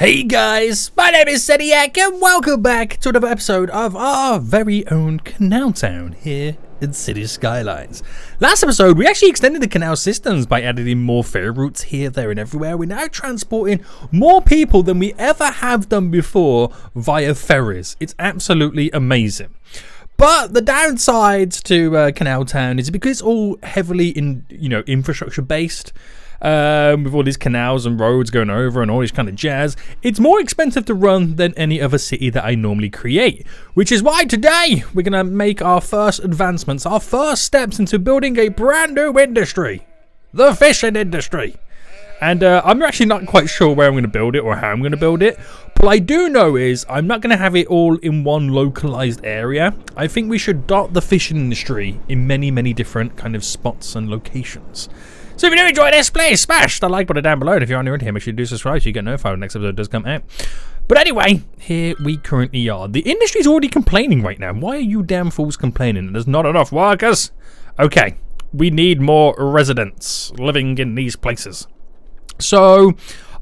Hey guys, my name is Seniac and welcome back to another episode of our very own CanalTown here in City Skylines. Last episode we actually extended the canal systems by adding in more ferry routes here, there and everywhere. We're now transporting more people than we ever have done before via ferries. It's absolutely amazing. But the downside to CanalTown is because it's all heavily infrastructure based. With all these canals and roads going over and all this kind of jazz, it's more expensive to run than any other city that I normally create. Which is why today we're going to make our first advancements, our first steps into building a brand new industry. The fishing industry. And I'm actually not quite sure where I'm going to build it or how I'm going to build it. But what I do know is I'm not going to have it all in one localized area. I think we should dot the fishing industry in many, many different kind of spots and locations. So if you do enjoy this, please smash the like button down below. And if you're new here, make sure you do subscribe so you get notified when the next episode does come out. But anyway, here we currently are. The industry's already complaining right now. Why are you damn fools complaining? There's not enough workers. Okay, we need more residents living in these places. So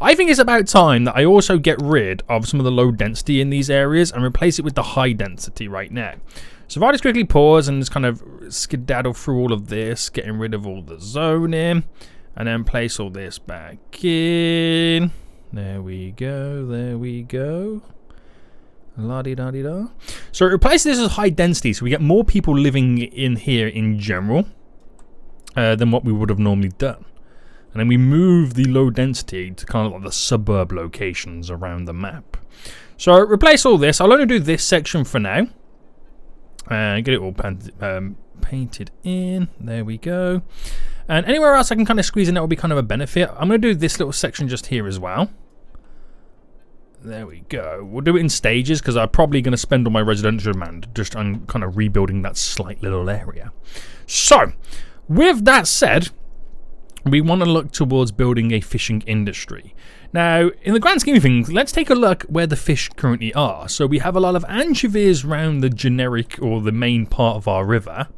I think it's about time that I also get rid of some of the low density in these areas and replace it with the high density right now. So if I just quickly pause and just kind of skedaddle through all of this, getting rid of all the zoning, and then place all this back in. There we go, there we go. La-di-da-di-da. So replace this as high density, so we get more people living in here in general than what we would have normally done. And then we move the low density to kind of like the suburb locations around the map. So replace all this. I'll only do this section for now. And get it all painted in. There we go. And anywhere else I can kind of squeeze in that will be kind of a benefit. I'm going to do this little section just here as well. There we go. We'll do it in stages because I'm probably going to spend all my residential demand just on kind of rebuilding that slight little area. So, with that said, we want to look towards building a fishing industry. Now, in the grand scheme of things, let's take a look where the fish currently are. So we have a lot of anchovies around the generic or the main part of our river.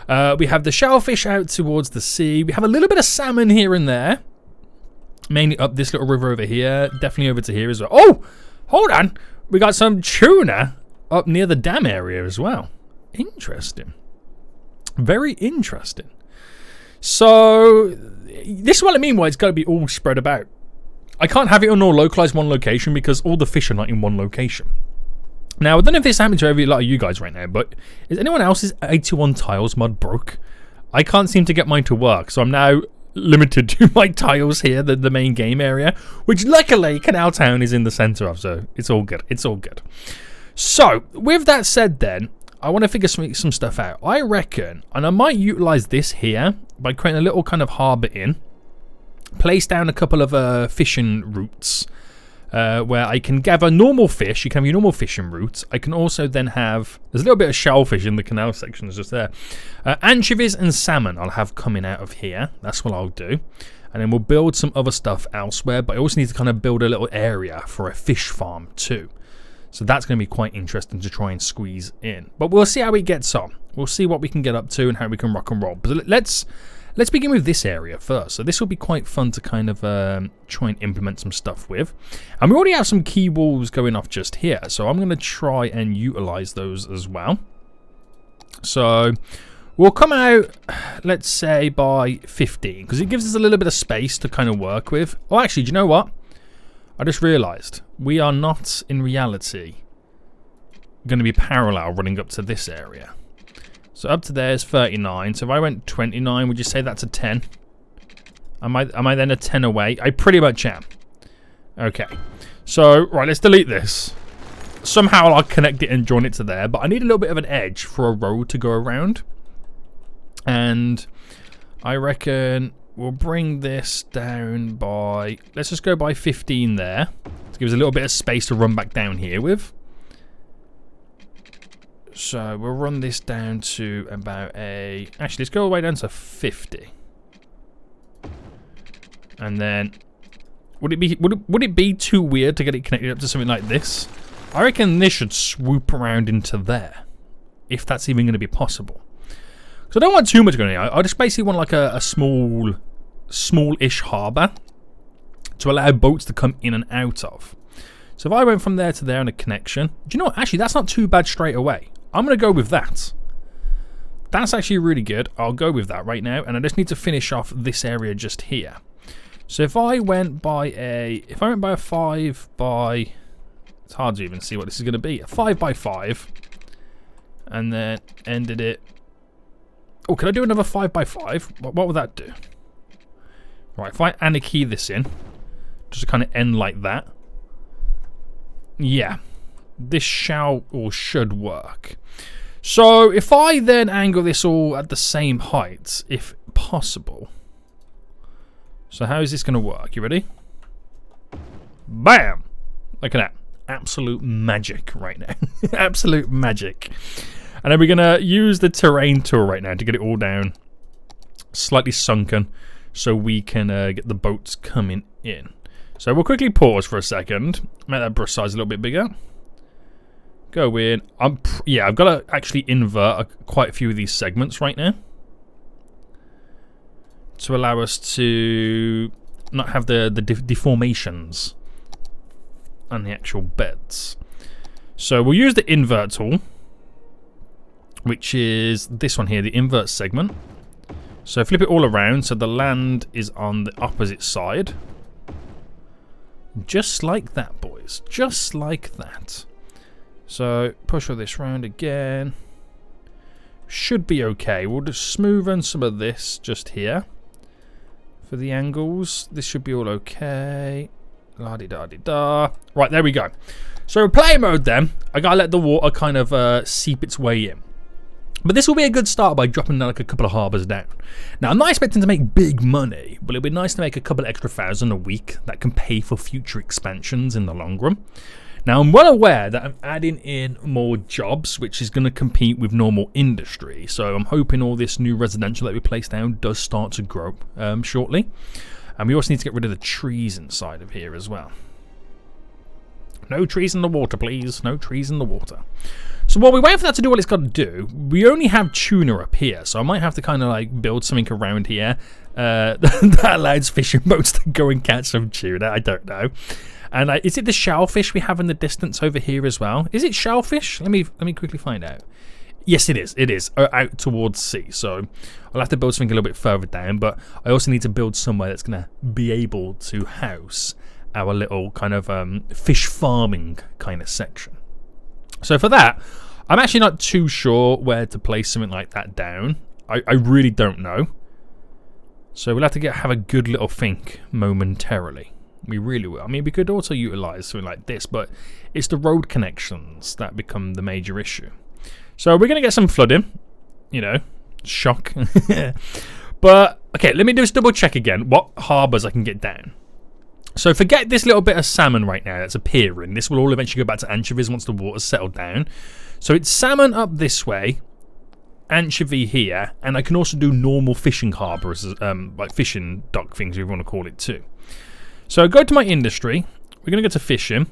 We have the shellfish out towards the sea. We have a little bit of salmon here and there. Mainly up this little river over here. Definitely over to here as well. Oh, hold on. We got some tuna up near the dam area as well. Interesting. Very interesting. So, this is what I mean by it's got to be all spread about. I can't have it on all localized one location because all the fish are not in one location. Now, I don't know if this happened to a lot of you guys right now, but is anyone else's 81 tiles mod broke? I can't seem to get mine to work, so I'm now limited to my tiles here, the main game area, which luckily CanalTown is in the center of, so it's all good. It's all good. So, with that said then, I want to figure some stuff out. I reckon, and I might utilize this here by creating a little kind of harbor in. Place down a couple of fishing routes where I can gather normal fish. You can have your normal fishing routes. I can also then have, there's a little bit of shellfish in the canal section just there. Anchovies and salmon I'll have coming out of here. That's what I'll do. And then we'll build some other stuff elsewhere. But I also need to kind of build a little area for a fish farm too. So that's going to be quite interesting to try and squeeze in. But we'll see how it gets on. We'll see what we can get up to and how we can rock and roll. But let's begin with this area first. So this will be quite fun to kind of try and implement some stuff with. And we already have some key walls going off just here. So I'm going to try and utilize those as well. So we'll come out, let's say, by 15. Because it gives us a little bit of space to kind of work with. Oh, actually, do you know what? I just realized we are not, in reality, going to be parallel running up to this area. So up to there is 39. So if I went 29, would you say that's a 10? Am I then a 10 away? I pretty much am. Okay. So, right, let's delete this. Somehow I'll connect it and join it to there. But I need a little bit of an edge for a road to go around. And I reckon we'll bring this down by, let's just go by 15 there. To give us a little bit of space to run back down here with. So we'll run this down to about actually let's go all the way down to 50. And then would it be too weird to get it connected up to something like this? I reckon this should swoop around into there. If that's even going to be possible. Because I don't want too much going on. I just basically want like a smallish harbour to allow boats to come in and out of. So if I went from there to there on a connection, do you know what? Actually, that's not too bad straight away. I'm going to go with that. That's actually really good. I'll go with that right now. And I just need to finish off this area just here. So if I went by a 5 by, it's hard to even see what this is going to be. A 5 by 5. And then ended it. Oh, can I do another 5 by 5? What would that do? Right, if I anarchy this in, just to kind of end like that. Yeah, this shall or should work. So if I then angle this all at the same height, if possible. So how is this going to work? You ready? Bam! Look at that. Absolute magic right now. Absolute magic. And then we're going to use the terrain tool right now to get it all down. Slightly sunken. So we can get the boats coming in. So we'll quickly pause for a second. Make that brush size a little bit bigger. Go in. Yeah, I've got to actually invert quite a few of these segments right now. To allow us to not have the deformations on the actual beds. So we'll use the invert tool, which is this one here, the invert segment. So flip it all around so the land is on the opposite side. Just like that, boys. Just like that. So push all this round again. Should be okay. We'll just smoothen some of this just here. For the angles, this should be all okay. La-di-da-di-da. Right, there we go. So play mode then. I gotta let the water kind of seep its way in. But this will be a good start by dropping like a couple of harbours down. Now, I'm not expecting to make big money, but it'll be nice to make a couple of extra thousand a week that can pay for future expansions in the long run. Now, I'm well aware that I'm adding in more jobs, which is going to compete with normal industry. So I'm hoping all this new residential that we place down does start to grow shortly. And we also need to get rid of the trees inside of here as well. No trees in the water, please. No trees in the water. So while we wait for that to do what it's got to do, we only have tuna up here. So I might have to kind of like build something around here that allows fishing boats to go and catch some tuna. I don't know. And is it the shellfish we have in the distance over here as well? Is it shellfish? Let me quickly find out. Yes, it is. It is out towards sea. So I'll have to build something a little bit further down. But I also need to build somewhere that's going to be able to house our little kind of fish farming kind of section. So for that, I'm actually not too sure where to place something like that down. I really don't know. So we'll have to have a good little think momentarily. We really will. I mean, we could also utilize something like this, but it's the road connections that become the major issue. So we're going to get some flooding, you know, shock. But, okay, let me just double check again what harbours I can get down. So forget this little bit of salmon right now that's appearing. This will all eventually go back to anchovies once the water's settled down. So it's salmon up this way, anchovy here, and I can also do normal fishing harbours, like fishing dock things if you want to call it too. So go to my industry. We're going to go to fishing.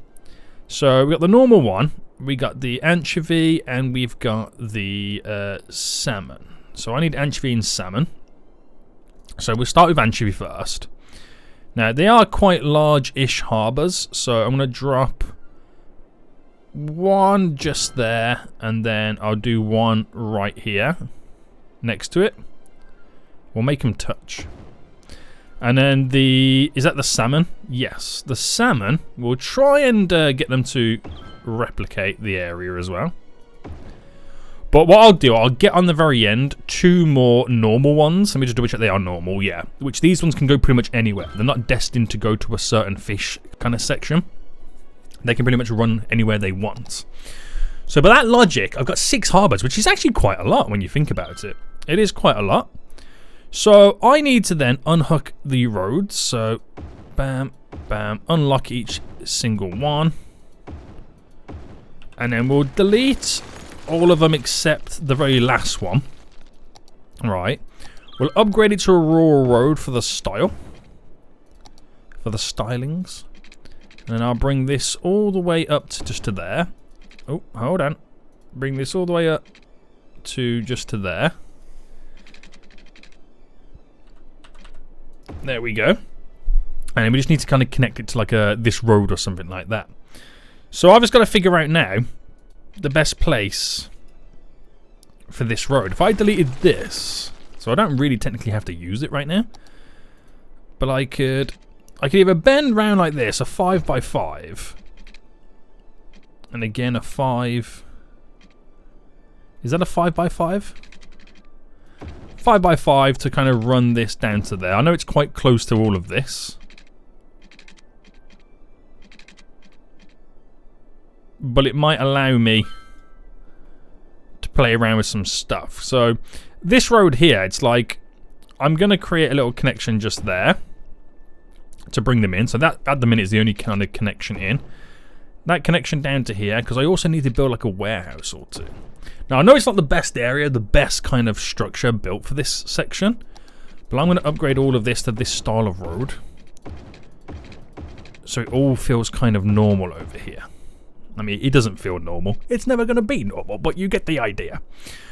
So we've got the normal one. We got the anchovy and we've got the salmon. So I need anchovy and salmon. So we'll start with anchovy first. Now they are quite large-ish harbours. So I'm going to drop one just there. And then I'll do one right here next to it. We'll make them touch. And then is that the salmon? Yes, the salmon. We'll try and get them to replicate the area as well. But what I'll do, I'll get on the very end 2 more normal ones. Let me just double check they are normal, yeah. Which these ones can go pretty much anywhere. They're not destined to go to a certain fish kind of section. They can pretty much run anywhere they want. So by that logic, I've got 6 harbours, which is actually quite a lot when you think about it. It is quite a lot. So I need to then unhook the roads. So bam, bam, unlock each single one. And then we'll delete all of them except the very last one. Right. We'll upgrade it to a rural road for the style. For the stylings. And then I'll bring this all the way up to just to there. Oh, hold on. Bring this all the way up to just to there. There we go. And we just need to kind of connect it to like this road or something like that. So I've just got to figure out now the best place for this road. If I deleted this, so I don't really technically have to use it right now, but I could either bend round like this, a 5x5, and again a 5. Is that a 5x5? 5x5 to kind of run this down to there. I know it's quite close to all of this, but it might allow me to play around with some stuff. So this road here, it's like I'm going to create a little connection just there to bring them in. So that at the minute is the only kind of connection in. That connection down to here, because I also need to build like a warehouse or two. Now I know it's not the best area, the best kind of structure built for this section, but I'm going to upgrade all of this to this style of road, so it all feels kind of normal over here. I mean, it doesn't feel normal. It's never going to be normal, but you get the idea.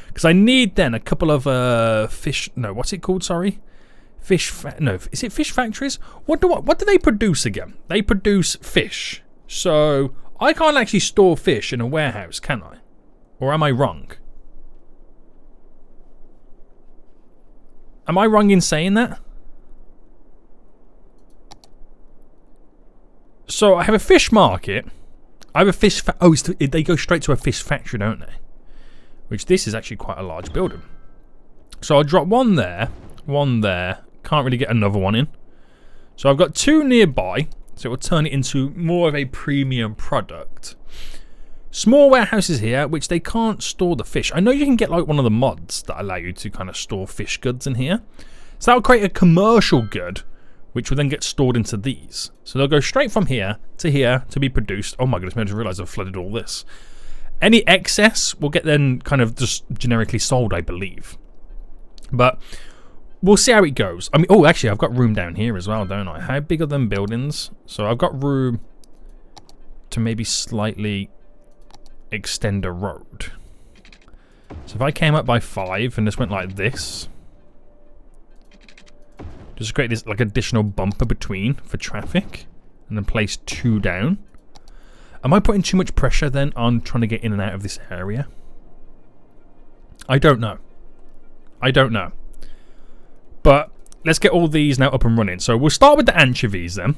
Because I need then a couple of fish. No, what's it called? Sorry, no, is it fish factories? What do they produce again? They produce fish. So I can't actually store fish in a warehouse, can I? Or am I wrong? Am I wrong in saying that? So I have a fish market. I have a fish. They go straight to a fish factory, don't they? Which this is actually quite a large building. So I'll drop one there, one there. Can't really get another one in. So I've got two nearby. So it will turn it into more of a premium product. Small warehouses here, which they can't store the fish. I know you can get like one of the mods that allow you to kind of store fish goods in here. So that will create a commercial good, which will then get stored into these. So they'll go straight from here to be produced. Oh my goodness, I just realised I've flooded all this. Any excess will get then kind of just generically sold, I believe. But we'll see how it goes. I mean, oh, actually, I've got room down here as well, don't I? How big are them buildings? So I've got room to maybe slightly extend a road. So if I came up by 5 and just went like this, just create this like additional bumper between for traffic, and then place 2 down. Am I putting too much pressure then on trying to get in and out of this area? I don't know. I don't know. But let's get all these now up and running. So we'll start with the anchovies then.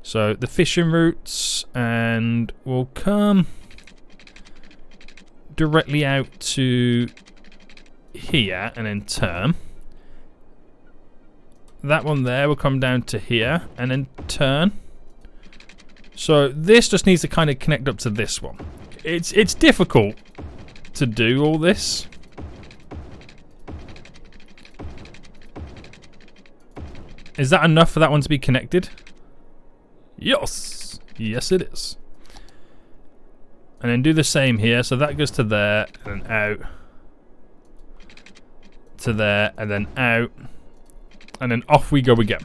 So the fishing routes, and we'll come directly out to here and then turn. That one there will come down to here and then turn. So this just needs to kind of connect up to this one. It's difficult to do all this. Is that enough for that one to be connected? Yes! Yes, it is. And then do the same here. So that goes to there and then out. To there and then out. And then off we go again.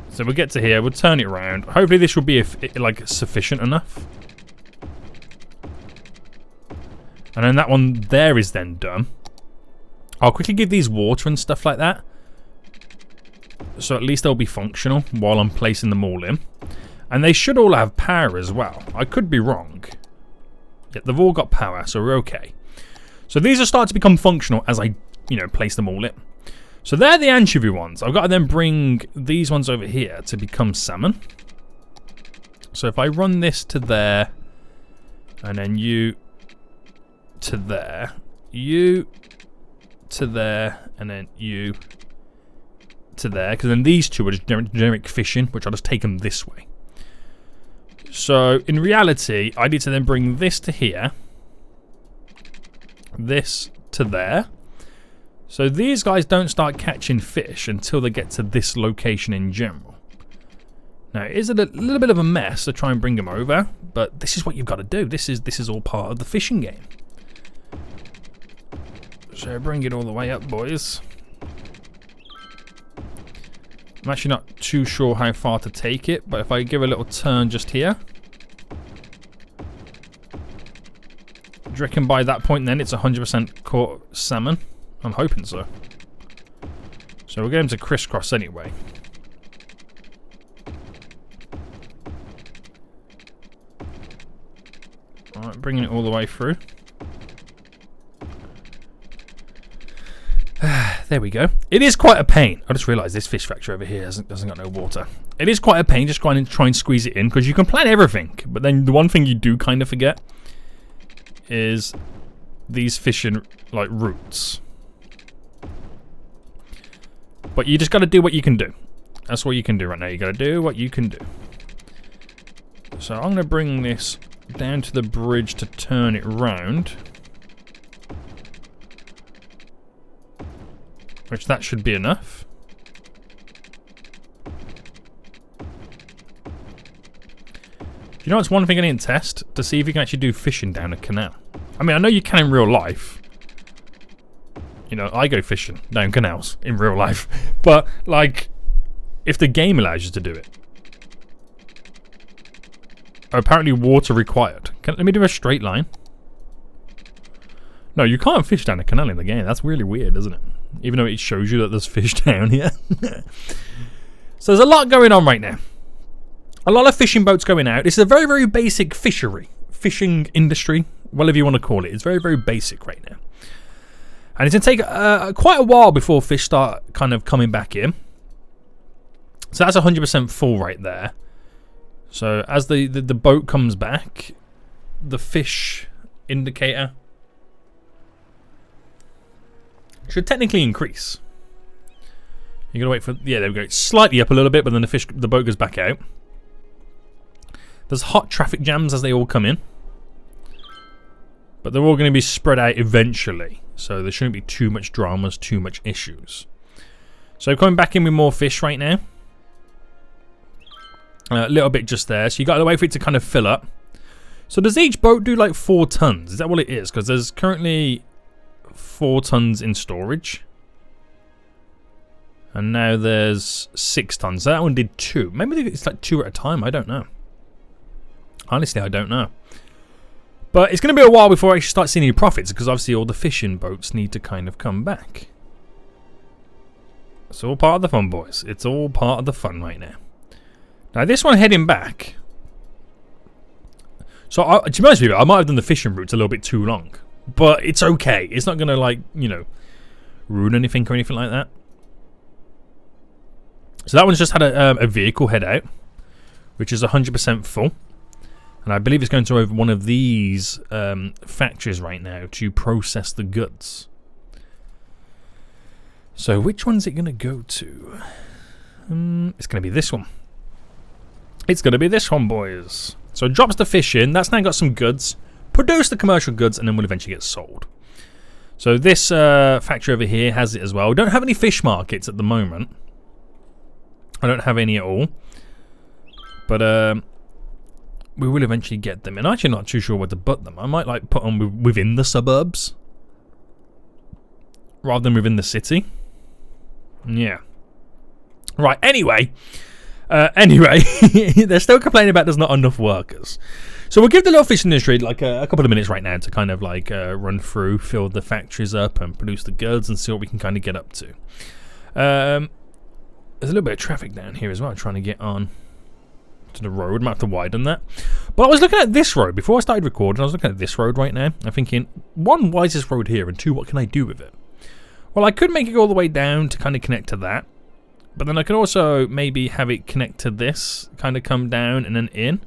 So we'll get to here. We'll turn it around. Hopefully this will be like sufficient enough. And then that one there is then done. I'll quickly give these water and stuff like that. So at least they'll be functional while I'm placing them all in. And they should all have power as well. I could be wrong. Yeah, they've all got power, so we're okay. So these will start to become functional as I, place them all in. So they're the anchovy ones. I've got to then bring these ones over here to become salmon. So if I run this to there, and then you to there, you to there, and then you to there, because then these two are just generic fishing, which I'll just take them this way. So in reality, I need to then bring this to here, this to there. So these guys don't start catching fish until they get to this location in general. Now it is a little bit of a mess to try and bring them over, but this is what you've got to do. This is all part of the fishing game. So bring it all the way up, boys. I'm actually not too sure how far to take it, but if I give a little turn just here, do you reckon by that point then it's 100% caught salmon? I'm hoping so. So we'll get him to crisscross anyway. Alright, bringing it all the way through. There we go. It is quite a pain. I just realised this fish factory over here doesn't got no water. It is quite a pain just trying to squeeze it in, because you can plan everything, but then the one thing you do kind of forget is these fishing like routes. But you just got to do what you can do. That's what you can do right now. You got to do what you can do. So I'm going to bring this down to the bridge to turn it round. Which that should be enough. You know, it's one thing I didn't test to see if you can actually do fishing down a canal. I mean, I know you can in real life. You know, I go fishing down canals in real life. But, like, if the game allows you to do it. Apparently water required. Let me do a straight line. No, you can't fish down a canal in the game. That's really weird, isn't it? Even though it shows you that there's fish down here. So there's a lot going on right now. A lot of fishing boats going out. This is a very, very basic fishery. Fishing industry. Whatever you want to call it. It's very, very basic right now. And it's going to take quite a while before fish start kind of coming back in. So that's 100% full right there. So as the boat comes back, the fish indicator should technically increase. You're going to wait for... Yeah, there we go. It's slightly up a little bit, but then the boat goes back out. There's hot traffic jams as they all come in. But they're all going to be spread out eventually. So there shouldn't be too much dramas, too much issues. So coming back in with more fish right now. A little bit just there. So you got to wait for it to kind of fill up. So does each boat do like 4 tons? Is that what it is? Because there's currently 4 tons in storage. And now there's 6 tons. So that one did 2. Maybe it's like 2 at a time. I don't know. Honestly, I don't know. But it's going to be a while before I start seeing any profits, because obviously all the fishing boats need to kind of come back. It's all part of the fun, boys. It's all part of the fun right now. Now this one heading back. So to be honest with you, I might have done the fishing routes a little bit too long. But it's okay. It's not going to, like, you know, ruin anything or anything like that. So that one's just had a vehicle head out, which is 100% full. And I believe it's going to over one of these factories right now to process the goods. So which one's it going to go to? It's going to be this one. It's going to be this one, boys. So it drops the fish in. That's now got some goods. Produce the commercial goods, and then will eventually get sold. So this factory over here has it as well. We don't have any fish markets at the moment. I don't have any at all. But we will eventually get them. And I'm actually not too sure where to put them. I might like put them within the suburbs rather than within the city. Yeah. Right, anyway, they're still complaining about there's not enough workers. So we'll give the little fishing industry like a couple of minutes right now to kind of like run through, fill the factories up and produce the goods and see what we can kind of get up to. There's a little bit of traffic down here as well, trying to get on to the road. Might have to widen that. But I was looking at this road before I started recording. I was looking at this road right now. I'm thinking, 1, why is this road here? And 2, what can I do with it? Well, I could make it go all the way down to kind of connect to that. But then I could also maybe have it connect to this, kind of come down and then in.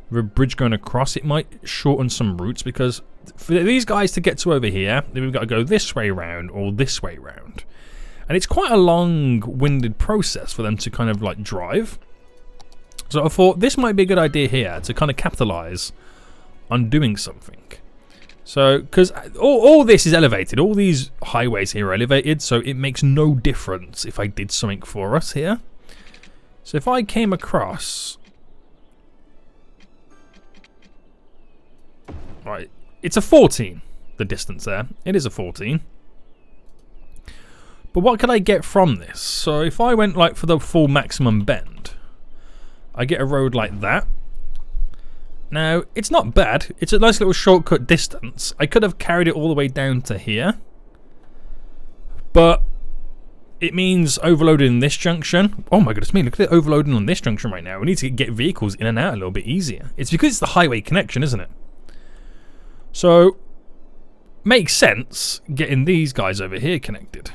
With a bridge going across, it might shorten some routes, because for these guys to get to over here, we've got to go this way round or this way round. And it's quite a long-winded process for them to kind of like drive. So I thought this might be a good idea here to kind of capitalize on doing something. So, because all this is elevated, all these highways here are elevated, so it makes no difference if I did something for us here. So if I came across... Right, it's a 14, the distance there. It is a 14. But what could I get from this? So if I went like for the full maximum bend, I get a road like that. Now, it's not bad. It's a nice little shortcut distance. I could have carried it all the way down to here. But it means overloading this junction. Oh my goodness me, look at it overloading on this junction right now. We need to get vehicles in and out a little bit easier. It's because it's the highway connection, isn't it? So, makes sense getting these guys over here connected.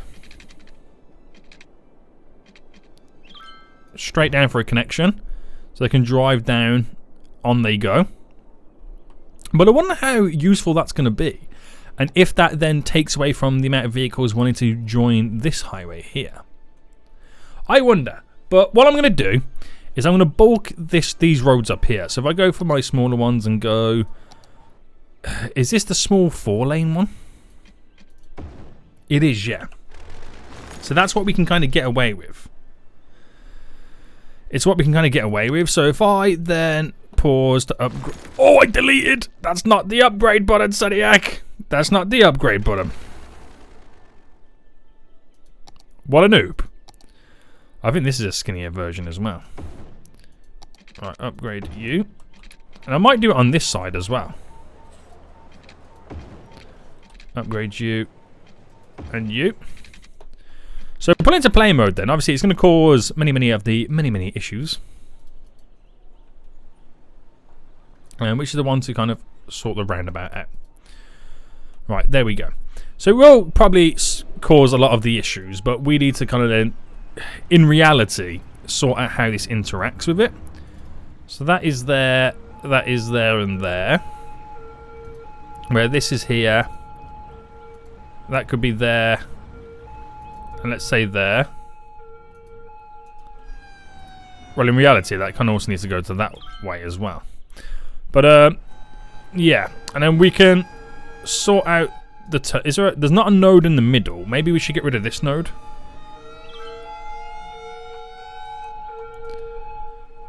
Straight down for a connection. So they can drive down, on they go. But I wonder how useful that's going to be. And if that then takes away from the amount of vehicles wanting to join this highway here. I wonder. But what I'm going to do is I'm going to bulk these roads up here. So if I go for my smaller ones and go... Is this the small 4-lane one? It is, yeah. So that's what we can kind of get away with. It's what we can kind of get away with. So if I then pause to upgrade... Oh, I deleted! That's not the upgrade button, Soniac! That's not the upgrade button. What a noob. I think this is a skinnier version as well. Alright, upgrade you. And I might do it on this side as well. Upgrade you. And you. So put into play mode then. Obviously it's going to cause many of the many issues. Which are the ones who kind of sort the roundabout out. Right, there we go. So we'll probably cause a lot of the issues, but we need to kind of then, in reality, sort out how this interacts with it. So that is there and there. Where this is here. That could be there. And let's say there. Well, in reality, that kind of also needs to go to that way as well. But, yeah. And then we can sort out the... there's not a node in the middle. Maybe we should get rid of this node.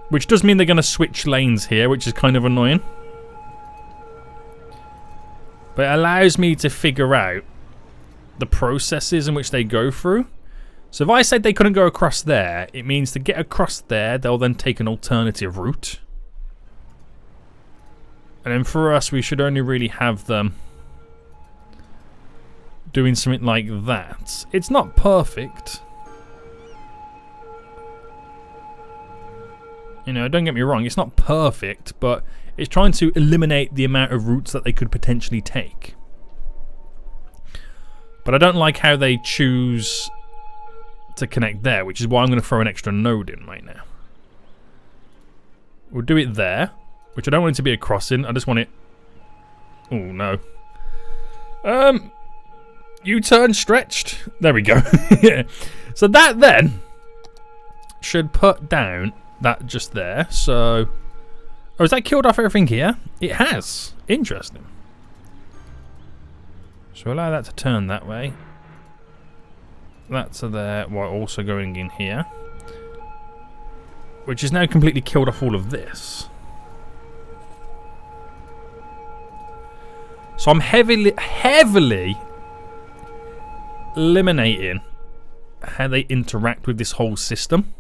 Which does mean they're going to switch lanes here, which is kind of annoying. But it allows me to figure out the processes in which they go through. So if I said they couldn't go across there, it means to get across there, they'll then take an alternative route. And then for us, we should only really have them doing something like that. It's not perfect. You know, don't get me wrong, it's not perfect, but it's trying to eliminate the amount of routes that they could potentially take. But I don't like how they choose to connect there, which is why I'm going to throw an extra node in right now. We'll do it there, which I don't want it to be a crossing, I just want it... Oh, no. U-turn stretched. There we go. Yeah. So that then should put down that just there. So, oh, has that killed off everything here? It has. Interesting. So allow that to turn that way. That's there while also going in here. Which is now completely killed off all of this. So I'm heavily eliminating how they interact with this whole system.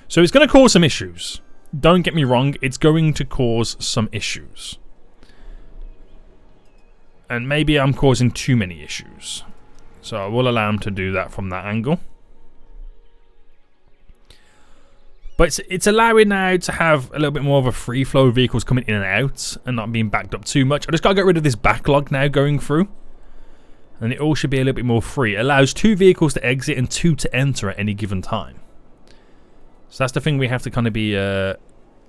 So it's going to cause some issues. Don't get me wrong, it's going to cause some issues. And maybe I'm causing too many issues. So I will allow them to do that from that angle. But it's allowing now to have a little bit more of a free flow of vehicles coming in and out and not being backed up too much. I just got to get rid of this backlog now going through. And it all should be a little bit more free. It allows 2 vehicles to exit and 2 to enter at any given time. So that's the thing we have to kind of be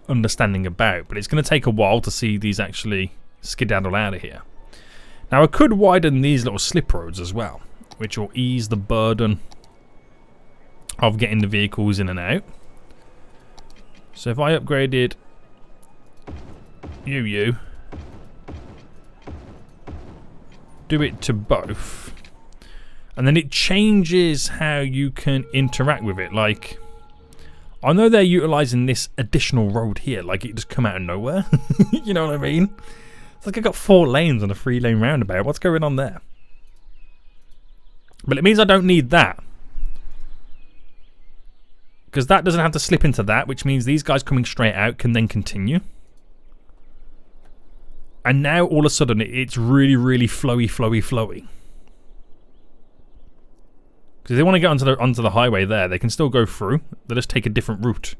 understanding about. But it's going to take a while to see these actually skedaddle out of here. Now I could widen these little slip roads as well, which will ease the burden of getting the vehicles in and out. So if I upgraded you, do it to both, and then it changes how you can interact with it. Like, I know they're utilizing this additional road here, like it just come out of nowhere. You know what I mean? It's like I got 4 lanes on a 3-lane roundabout. What's going on there? But it means I don't need that, because that doesn't have to slip into that, which means these guys coming straight out can then continue. And now all of a sudden it's really flowy. Because if they want to get onto the highway there, they can still go through. They'll just take a different route.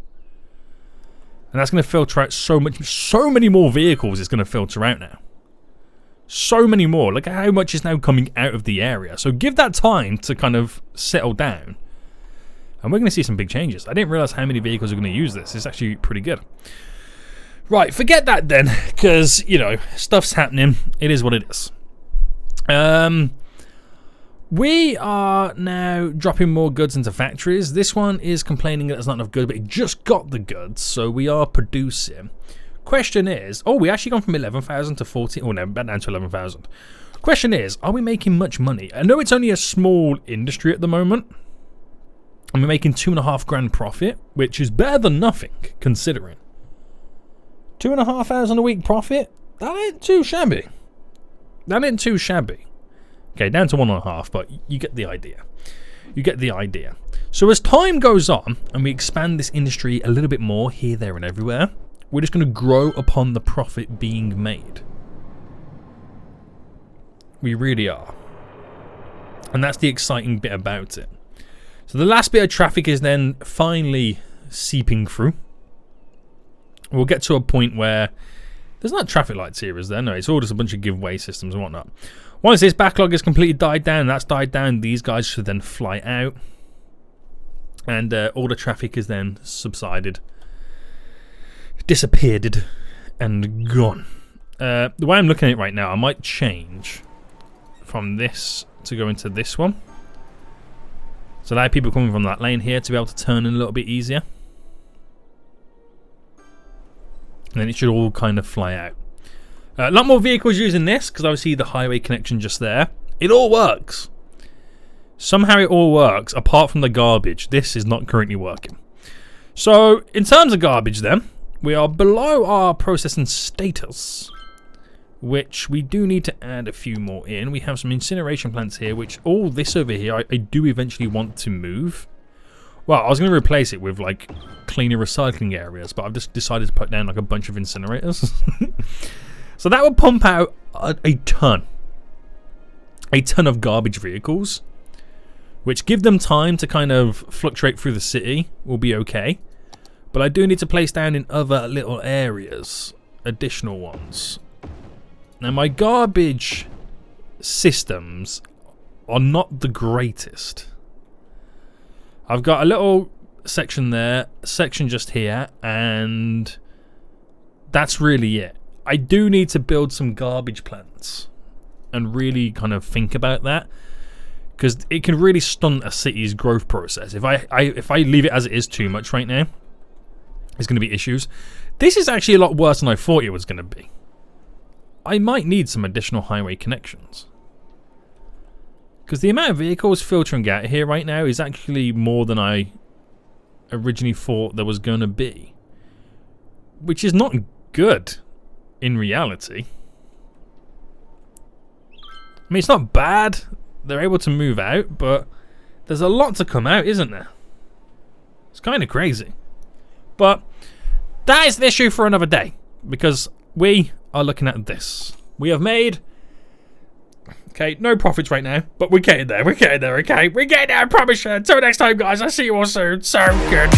And that's going to filter out so many more vehicles. It's going to filter out now. So many more. Look at how much is now coming out of the area. So give that time to kind of settle down. And we're going to see some big changes. I didn't realize how many vehicles are going to use this. It's actually pretty good. Right, forget that then. Because, you know, stuff's happening. It is what it is. We are now dropping more goods into factories. This one is complaining that there's not enough goods, but it just got the goods. So we are producing. Question is, oh, we actually gone from 11,000 to 14. Oh, no, back down to 11,000. Question is, are we making much money? I know it's only a small industry at the moment. And we're making 2.5 grand profit, which is better than nothing, considering. 2,500 a week profit? That ain't too shabby. That ain't too shabby. Okay, down to 1.5, but you get the idea. You get the idea. So as time goes on, and we expand this industry a little bit more here, there, and everywhere, we're just going to grow upon the profit being made. We really are. And that's the exciting bit about it. So the last bit of traffic is then finally seeping through. We'll get to a point where there's not traffic lights here, is there? No, it's all just a bunch of giveaway systems and whatnot. Once this backlog is completely died down, that's died down, these guys should then fly out. And all the traffic is then subsided. Disappeared and gone. The way I'm looking at it right now, I might change from this to go into this one. So allow people coming from that lane here to be able to turn in a little bit easier. And then it should all kind of fly out. A lot more vehicles using this because obviously the highway connection just there. It all works. Somehow it all works apart from the garbage. This is not currently working. So in terms of garbage then, we are below our processing status, which we do need to add a few more in. We have some incineration plants here, which all this over here I do eventually want to move. Well, I was going to replace it with like cleaner recycling areas, but I've just decided to put down like a bunch of incinerators. So that would pump out a ton of garbage vehicles, which give them time to kind of fluctuate through the city, will be okay. But I do need to place down in other little areas, additional ones. Now my garbage systems are not the greatest. I've got a little section there, a section just here, and that's really it. I do need to build some garbage plants and really kind of think about that, because it can really stunt a city's growth process. If I leave it as it is too much right now, there's going to be issues. This is actually a lot worse than I thought it was going to be. I might need some additional highway connections, because the amount of vehicles filtering out here right now is actually more than I originally thought there was going to be, which is not good in reality. I mean, it's not bad. They're able to move out, but there's a lot to come out, isn't there? It's kind of crazy. But that is the issue for another day, because we are looking at this. We have made, okay, no profits right now, but we're getting there. We're getting there, okay? We're getting there, I promise you. Until next time, guys, I'll see you all soon. So good.